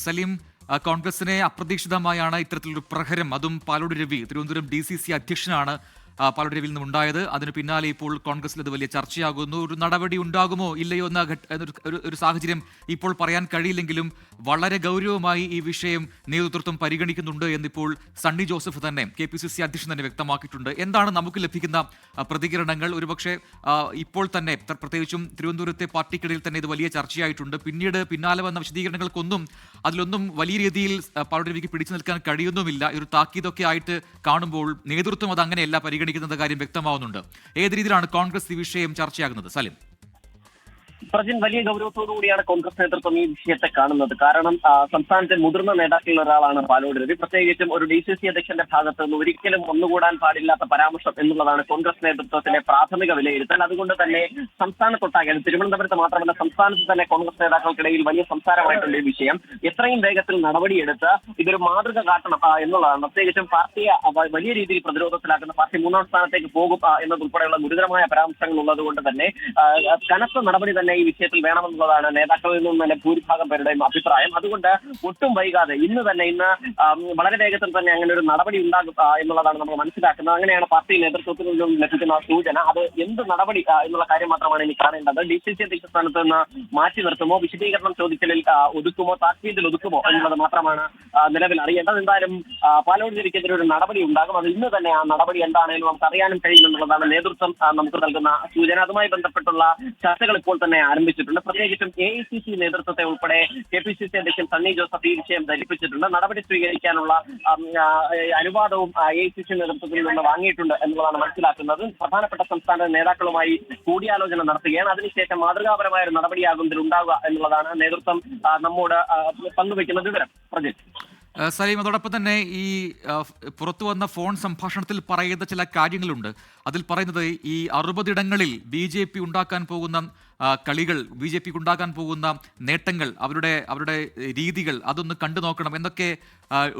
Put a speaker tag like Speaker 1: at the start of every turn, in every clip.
Speaker 1: സലീം, കോൺഗ്രസിനെ അപ്രതീക്ഷിതമായാണ് ഇത്തരത്തിലൊരു പ്രഹരം, അതും പാലോട് രവി തിരുവനന്തപുരം DCC അധ്യക്ഷനാണ് പാലോട് രവിയിൽ നിന്ന് ഉണ്ടായത്. അതിന് പിന്നാലെ ഇപ്പോൾ കോൺഗ്രസിൽ അത് വലിയ ചർച്ചയാകുന്നു. ഒരു നടപടി ഉണ്ടാകുമോ ഇല്ലയോ എന്ന ഒരു സാഹചര്യം ഇപ്പോൾ പറയാൻ കഴിയില്ലെങ്കിലും വളരെ ഗൗരവമായി ഈ വിഷയം നേതൃത്വം പരിഗണിക്കുന്നുണ്ട് എന്നിപ്പോൾ സണ്ണി ജോസഫ് തന്നെ KPCC അധ്യക്ഷൻ തന്നെ വ്യക്തമാക്കിയിട്ടുണ്ട്. എന്താണ് നമുക്ക് ലഭിക്കുന്ന പ്രതികരണങ്ങൾ? ഒരുപക്ഷെ ഇപ്പോൾ തന്നെ പ്രത്യേകിച്ചും തിരുവനന്തപുരത്തെ പാർട്ടിക്കിടയിൽ തന്നെ ഇത് വലിയ ചർച്ചയായിട്ടുണ്ട്. പിന്നാലെ വന്ന വിശദീകരണങ്ങൾക്കൊന്നും അതിലൊന്നും വലിയ രീതിയിൽ പാലോട് രവിക്ക് പിടിച്ചു നിൽക്കാൻ കഴിയുന്നുമില്ല. ഒരു താക്കീതൊക്കെ ആയിട്ട് കാണുമ്പോൾ നേതൃത്വം അത് അങ്ങനെയല്ല പരിഗണിക്കുന്ന കാര്യം വ്യക്തമാവുന്നുണ്ട്. ഏത് രീതിയിലാണ് കോൺഗ്രസ് ഈ വിഷയം ചർച്ചയാകുന്നത്? സലിം,
Speaker 2: പ്രജിൻ, വലിയ ഗൗരവത്തോടുകൂടിയാണ് കോൺഗ്രസ് നേതൃത്വം ഈ വിഷയത്തെ കാണുന്നത്. കാരണം സംസ്ഥാനത്തെ മുതിർന്ന നേതാക്കളിൽ ഒരാളാണ് പാലോട് രവി. പ്രത്യേകിച്ചും ഒരു DCC അധ്യക്ഷന്റെ ഭാഗത്ത് നിന്ന് ഒരിക്കലും ഒന്നുകൂടാൻ പാടില്ലാത്ത പരാമർശം എന്നുള്ളതാണ് കോൺഗ്രസ് നേതൃത്വത്തിലെ പ്രാഥമിക വിലയിരുത്തൽ. അതുകൊണ്ട് തന്നെ സംസ്ഥാനത്തൊട്ടാകെ, തിരുവനന്തപുരത്ത് മാത്രമല്ല സംസ്ഥാനത്ത് തന്നെ കോൺഗ്രസ് നേതാക്കൾക്കിടയിൽ വലിയ സംസാരമായിട്ടുള്ള ഈ വിഷയം എത്രയും വേഗത്തിൽ നടപടിയെടുത്ത് ഇതൊരു മാതൃക കാട്ടണം എന്നുള്ളതാണ്. പ്രത്യേകിച്ചും പാർട്ടിയെ വലിയ രീതിയിൽ പ്രതിരോധത്തിലാക്കുന്ന പാർട്ടി 3ാം സ്ഥാനത്തേക്ക് പോകും എന്നതുൾപ്പെടെയുള്ള ഗുരുതരമായ പരാമർശങ്ങൾ ഉള്ളതുകൊണ്ട് തന്നെ കനത്ത നടപടി തന്നെ ഈ വിഷയത്തിൽ വേണമെന്നുള്ളതാണ് നേതാക്കളിൽ നിന്നും തന്നെ ഭൂരിഭാഗം പേരുടെയും അഭിപ്രായം. അതുകൊണ്ട് ഒട്ടും വൈകാതെ ഇന്ന് വളരെ വേഗത്തിൽ തന്നെ അങ്ങനെ ഒരു നടപടി ഉണ്ടാകും എന്നുള്ളതാണ് നമ്മൾ മനസ്സിലാക്കുന്നത്. അങ്ങനെയാണ് പാർട്ടി നേതൃത്വത്തിൽ നിന്നും ലഭിക്കുന്ന സൂചന. അത് എന്ത് നടപടി എന്നുള്ള കാര്യം മാത്രമാണ് ഇനി കാണേണ്ടത്. DCC അധ്യക്ഷ സ്ഥാനത്ത് നിന്ന് മാറ്റി നിർത്തുമോ, വിശദീകരണം ചോദിക്കലിൽ ഒതുക്കുമോ, താക്കീതിൽ ഒതുക്കുമോ എന്നുള്ളത് മാത്രമാണ് നിലവിൽ അറിയേണ്ടത്. എന്തായാലും പാലോട് രവിക്കെതിരെ ഒരു നടപടി ഉണ്ടാകും. അത് ഇന്ന് തന്നെ ആ നടപടി എന്താണെന്ന് നമുക്ക് അറിയാനും കഴിയുമെന്നുള്ളതാണ് നേതൃത്വം നമുക്ക് നൽകുന്ന സൂചന. അതുമായി ബന്ധപ്പെട്ടുള്ള ചർച്ചകൾ ഇപ്പോൾ തന്നെ ആരംഭിച്ചിട്ടുണ്ട്. പ്രത്യേകിച്ചും AICC നേതൃത്വത്തെ ഉൾപ്പെടെ KPCC അധ്യക്ഷൻ സണ്ണി ജോസഫ് ഈ വിഷയം ധരിപ്പിച്ചിട്ടുണ്ട്. നടപടി സ്വീകരിക്കാനുള്ള അനുവാദവും AICC നേതൃത്വത്തിൽ നിന്ന് വാങ്ങിയിട്ടുണ്ട് എന്നുള്ളതാണ് മനസ്സിലാക്കുന്നത്. പ്രധാനപ്പെട്ട സംസ്ഥാന നേതാക്കളുമായി കൂടിയാലോചന നടത്തുകയാണ്. അതിനുശേഷം മാതൃകാപരമായ ഒരു നടപടിയാകും ഇതിലുണ്ടാവുക എന്നുള്ളതാണ് നേതൃത്വം നമ്മോട് പങ്കുവയ്ക്കുന്ന വിവരം. പ്രജിത്ത്,
Speaker 1: സലീം, അതോടൊപ്പം തന്നെ ഈ പുറത്തു വന്ന ഫോൺ സംഭാഷണത്തിൽ പറയുന്ന ചില കാര്യങ്ങളുണ്ട്. അതിൽ പറയുന്നത് ഈ 60 ഇടങ്ങളിൽ BJP ഉണ്ടാക്കാൻ പോകുന്ന കളികൾ, BJPക്ക് ഉണ്ടാക്കാൻ പോകുന്ന നേട്ടങ്ങൾ, അവരുടെ രീതികൾ അതൊന്ന് കണ്ടു നോക്കണം എന്നൊക്കെ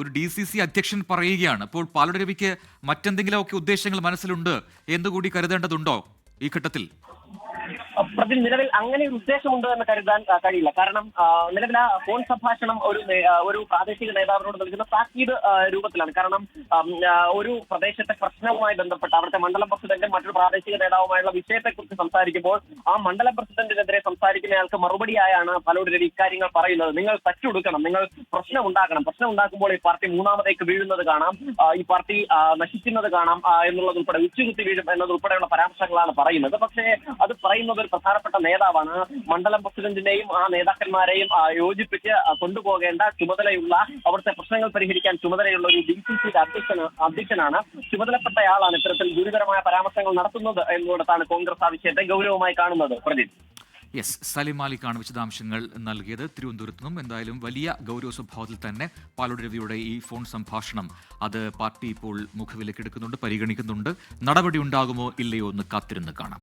Speaker 1: ഒരു DCC അധ്യക്ഷൻ പറയുകയാണ്. അപ്പോൾ പാലോട് രവിക്ക് മറ്റെന്തെങ്കിലുമൊക്കെ ഉദ്ദേശങ്ങൾ മനസ്സിലുണ്ട് എന്നുകൂടി കരുതേണ്ടതുണ്ടോ ഈ ഘട്ടത്തിൽ?
Speaker 2: പ്രതി, നിലവിൽ അങ്ങനെ ഒരു ഉദ്ദേശമുണ്ട് എന്ന് കരുതാൻ കഴിയില്ല. കാരണം നിലവിൽ ആ ഫോൺ സംഭാഷണം ഒരു പ്രാദേശിക നേതാവിനോട് നൽകുന്ന താക്കീത് രൂപത്തിലാണ്. കാരണം ഒരു പ്രദേശത്തെ പ്രശ്നവുമായി ബന്ധപ്പെട്ട് അവിടുത്തെ മണ്ഡലം പ്രസിഡന്റും മറ്റൊരു പ്രാദേശിക നേതാവുമായുള്ള വിഷയത്തെക്കുറിച്ച് സംസാരിക്കുമ്പോൾ ആ മണ്ഡലം പ്രസിഡന്റിനെതിരെ സംസാരിക്കുന്നയാൾക്ക് മറുപടിയായാണ് പാലോട് രവി ഇക്കാര്യങ്ങൾ പറയുന്നത്. നിങ്ങൾ തച്ചുകൊടുക്കണം, നിങ്ങൾ പ്രശ്നം ഉണ്ടാക്കുമ്പോൾ ഈ പാർട്ടി 3ാമതേക്ക് വീഴുന്നത് കാണാം, ഈ പാർട്ടി നശിക്കുന്നത് കാണാം എന്നുള്ളതുൾപ്പെടെ ഉച്ചകുത്തി വീഴും എന്നതുൾപ്പെടെയുള്ള പരാമർശങ്ങളാണ് പറയുന്നത്. പക്ഷേ അത് പറയുന്നത് ഒരു പ്രധാനപ്പെട്ട നേതാവാണ്. മണ്ഡലം പ്രസിഡന്റിനെയും ആ നേതാക്കന്മാരെയും യോജിപ്പിച്ച് കൊണ്ടുപോകേണ്ട ചുമതലയുള്ള, അവിടുത്തെ പ്രശ്നങ്ങൾ പരിഹരിക്കാൻ ചുമതലയുള്ള ഒരു DCC അധ്യക്ഷനാണ്. ചുമതലപ്പെട്ടയാളാണ് ഇത്തരത്തിൽ ഗുരുതരമായ പരാമർശങ്ങൾ നടത്തുന്നത് എന്നുകൊണ്ടാണ് കോൺഗ്രസ് ആ വിഷയത്തെ ഗൗരവമായി കാണുന്നത്. പ്രദീപ്,
Speaker 1: യെസ്, സലിം മാലിക്കാണ് വിശദാംശങ്ങൾ നൽകിയത് തിരുവനന്തപുരത്ത് നിന്നും. എന്തായാലും വലിയ ഗൗരവ സ്വഭാവത്തിൽ തന്നെ പാലോട് രവിയുടെ ഈ ഫോൺ സംഭാഷണം അത് പാർട്ടി ഇപ്പോൾ മുഖവിലക്കെടുക്കുന്നുണ്ട്, പരിഗണിക്കുന്നുണ്ട്. നടപടി ഉണ്ടാകുമോ ഇല്ലയോ എന്ന് കാത്തിരുന്ന് കാണാം.